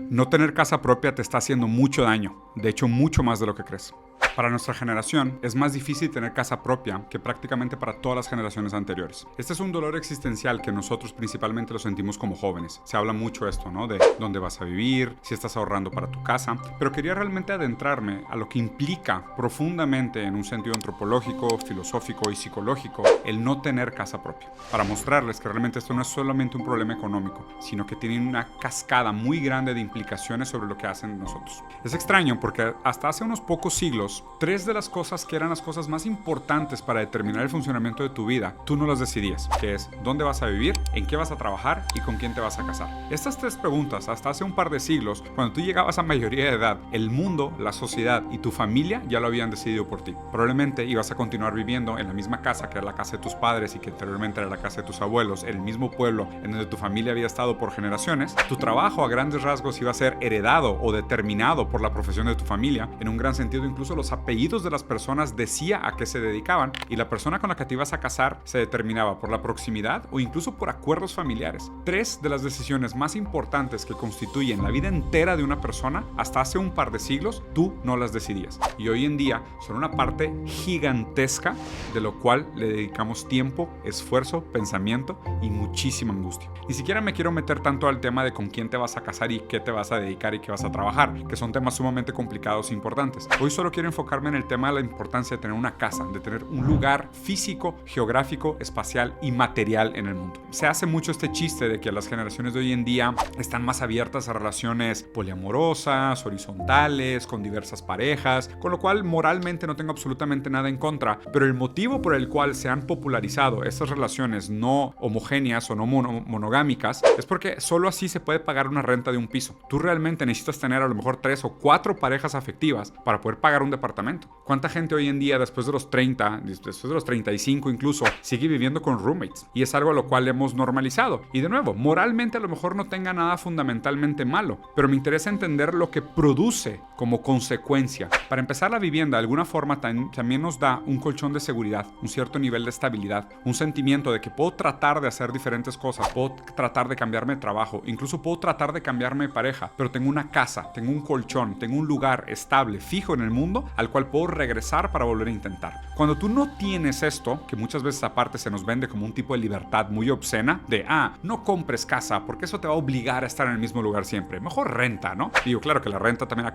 No tener casa propia te está haciendo mucho daño, de hecho mucho más de lo que crees. Para nuestra generación es más difícil tener casa propia que prácticamente para todas las generaciones anteriores. Este es un dolor existencial que nosotros principalmente lo sentimos como jóvenes. Se habla mucho esto, ¿no? De dónde vas a vivir, si estás ahorrando para tu casa, pero quería realmente adentrarme a lo que implica profundamente en un sentido antropológico, filosófico y psicológico el no tener casa propia. Para mostrarles que realmente esto no es solamente un problema económico, sino que tiene una cascada muy grande de implicaciones sobre lo que hacen nosotros. Es extraño porque hasta hace unos pocos siglos, tres de las cosas que eran las cosas más importantes para determinar el funcionamiento de tu vida, tú no las decidías, que es dónde vas a vivir, en qué vas a trabajar y con quién te vas a casar. Estas tres preguntas, hasta hace un par de siglos, cuando tú llegabas a mayoría de edad, el mundo, la sociedad y tu familia ya lo habían decidido por ti. Probablemente ibas a continuar viviendo en la misma casa que era la casa de tus padres y que anteriormente era la casa de tus abuelos, en el mismo pueblo en donde tu familia había estado por generaciones. Tu trabajo a grandes rasgos iba a ser heredado o determinado por la profesión de tu familia. En un gran sentido, incluso los apellidos de las personas decía a qué se dedicaban, y la persona con la que te ibas a casar se determinaba por la proximidad o incluso por acuerdos familiares. Tres de las decisiones más importantes que constituyen la vida entera de una persona, hasta hace un par de siglos, tú no las decidías. Y hoy en día son una parte gigantesca de lo cual le dedicamos tiempo, esfuerzo, pensamiento y muchísima angustia. Ni siquiera me quiero meter tanto al tema de con quién te vas a casar y qué te vas a dedicar y qué vas a trabajar, que son temas sumamente complicados e importantes. Hoy solo quiero enfocarme en el tema de la importancia de tener una casa, de tener un lugar físico, geográfico, espacial y material en el mundo. Se hace mucho este chiste de que las generaciones de hoy en día están más abiertas a relaciones poliamorosas, horizontales, con diversas parejas, con lo cual moralmente no tengo absolutamente nada en contra, pero el motivo por el cual se han popularizado estas relaciones no homogéneas o no monogámicas es porque solo así se puede pagar una renta de un piso. Tú realmente necesitas tener a lo mejor 3 o 4 parejas afectivas para poder pagar un departamento. ¿Cuánta gente hoy en día después de los 30, después de los 35 incluso, sigue viviendo con roommates? Y es algo a lo cual hemos normalizado. Y de nuevo, moralmente a lo mejor no tenga nada fundamentalmente malo, pero me interesa entender lo que produce como consecuencia. Para empezar, la vivienda de alguna forma también nos da un colchón de seguridad, un cierto nivel de estabilidad, un sentimiento de que puedo tratar de hacer diferentes cosas, puedo tratar de cambiarme de trabajo, incluso puedo tratar de cambiarme de pareja, pero tengo una casa, tengo un colchón, tengo un lugar estable, fijo en el mundo, al cual puedo regresar para volver a intentar. Cuando tú no tienes esto, que muchas veces aparte se nos vende como un tipo de libertad muy obscena, de no compres casa porque eso te va a obligar a estar en el mismo lugar siempre, mejor renta, ¿no? Digo, claro que la renta también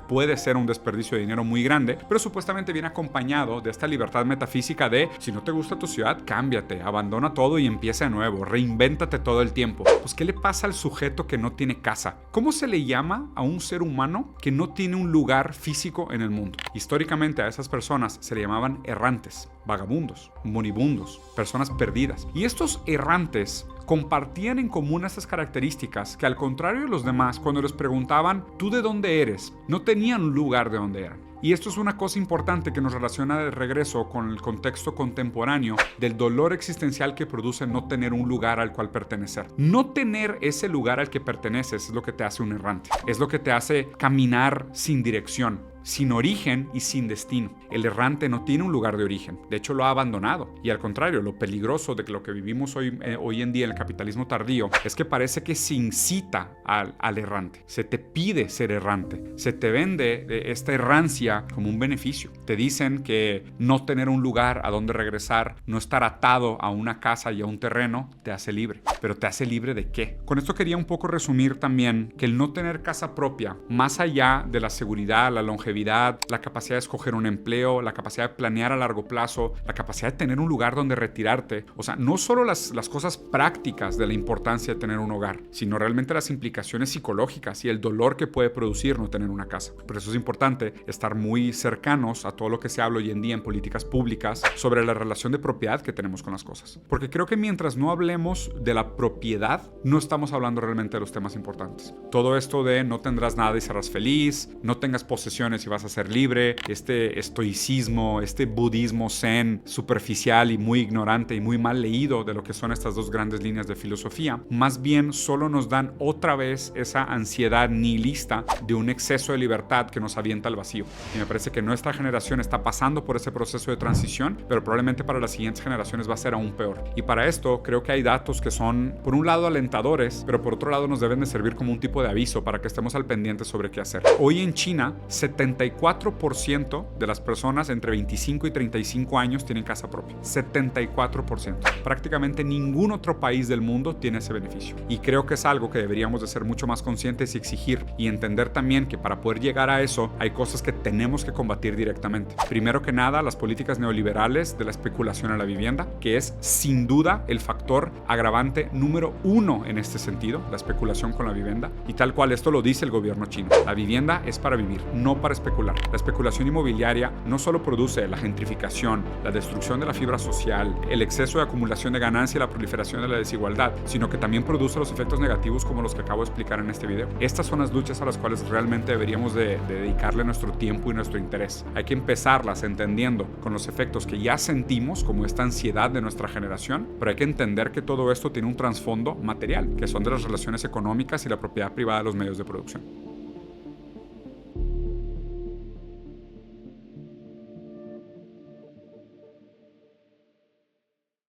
puede ser un desperdicio de dinero muy grande, pero supuestamente viene acompañado de esta libertad metafísica de si no te gusta tu ciudad, cámbiate, abandona todo y empieza de nuevo, reinvéntate todo el tiempo. Pues ¿qué le pasa al sujeto que no tiene casa? ¿Cómo se le llama a un ser humano que no tiene un lugar físico en el mundo? Históricamente a esas personas se le llamaban errantes, vagabundos, moribundos, personas perdidas. Y estos errantes compartían en común estas características que, al contrario de los demás, cuando les preguntaban ¿tú de dónde eres?, no tenían un lugar de dónde eran. Y esto es una cosa importante que nos relaciona de regreso con el contexto contemporáneo del dolor existencial que produce no tener un lugar al cual pertenecer. No tener ese lugar al que perteneces es lo que te hace un errante, es lo que te hace caminar sin dirección, sin origen y sin destino. El errante no tiene un lugar de origen, de hecho lo ha abandonado. Y al contrario, lo peligroso de lo que vivimos hoy en día en el capitalismo tardío es que parece que se incita al errante, se te pide ser errante, se te vende esta errancia como un beneficio. Te dicen que no tener un lugar a donde regresar, no estar atado a una casa y a un terreno, te hace libre. ¿Pero te hace libre de qué? Con esto quería un poco resumir también que el no tener casa propia, más allá de la seguridad, la longevidad, la capacidad de escoger un empleo, la capacidad de planear a largo plazo, la capacidad de tener un lugar donde retirarte. O sea, no solo las cosas prácticas de la importancia de tener un hogar, sino realmente las implicaciones psicológicas y el dolor que puede producir no tener una casa. Por eso es importante estar muy cercanos a todo lo que se habla hoy en día en políticas públicas sobre la relación de propiedad que tenemos con las cosas. Porque creo que mientras no hablemos de la propiedad, no estamos hablando realmente de los temas importantes. Todo esto de no tendrás nada y serás feliz, no tengas posesiones y vas a ser libre, este estoicismo, este budismo zen superficial y muy ignorante y muy mal leído de lo que son estas dos grandes líneas de filosofía, más bien solo nos dan otra vez esa ansiedad nihilista de un exceso de libertad que nos avienta al vacío. Y me parece que nuestra generación está pasando por ese proceso de transición, pero probablemente para las siguientes generaciones va a ser aún peor. Y para esto creo que hay datos que son, por un lado, alentadores, pero por otro lado nos deben de servir como un tipo de aviso para que estemos al pendiente sobre qué hacer. Hoy en China, 74% de las personas entre 25 y 35 años tienen casa propia. 74%. Prácticamente ningún otro país del mundo tiene ese beneficio. Y creo que es algo que deberíamos de ser mucho más conscientes y exigir, y entender también que para poder llegar a eso hay cosas que tenemos que combatir directamente. Primero que nada, las políticas neoliberales de la especulación a la vivienda, que es sin duda el factor agravante número 1 en este sentido, la especulación con la vivienda. Y tal cual esto lo dice el gobierno chino. La vivienda es para vivir, no para especular. La especulación inmobiliaria no solo produce la gentrificación, la destrucción de la fibra social, el exceso de acumulación de ganancia y la proliferación de la desigualdad, sino que también produce los efectos negativos como los que acabo de explicar en este video. Estas son las luchas a las cuales realmente deberíamos de dedicarle nuestro tiempo y nuestro interés. Hay que empezarlas entendiendo con los efectos que ya sentimos, como esta ansiedad de nuestra generación, pero hay que entender que todo esto tiene un trasfondo material, que son de las relaciones económicas y la propiedad privada de los medios de producción.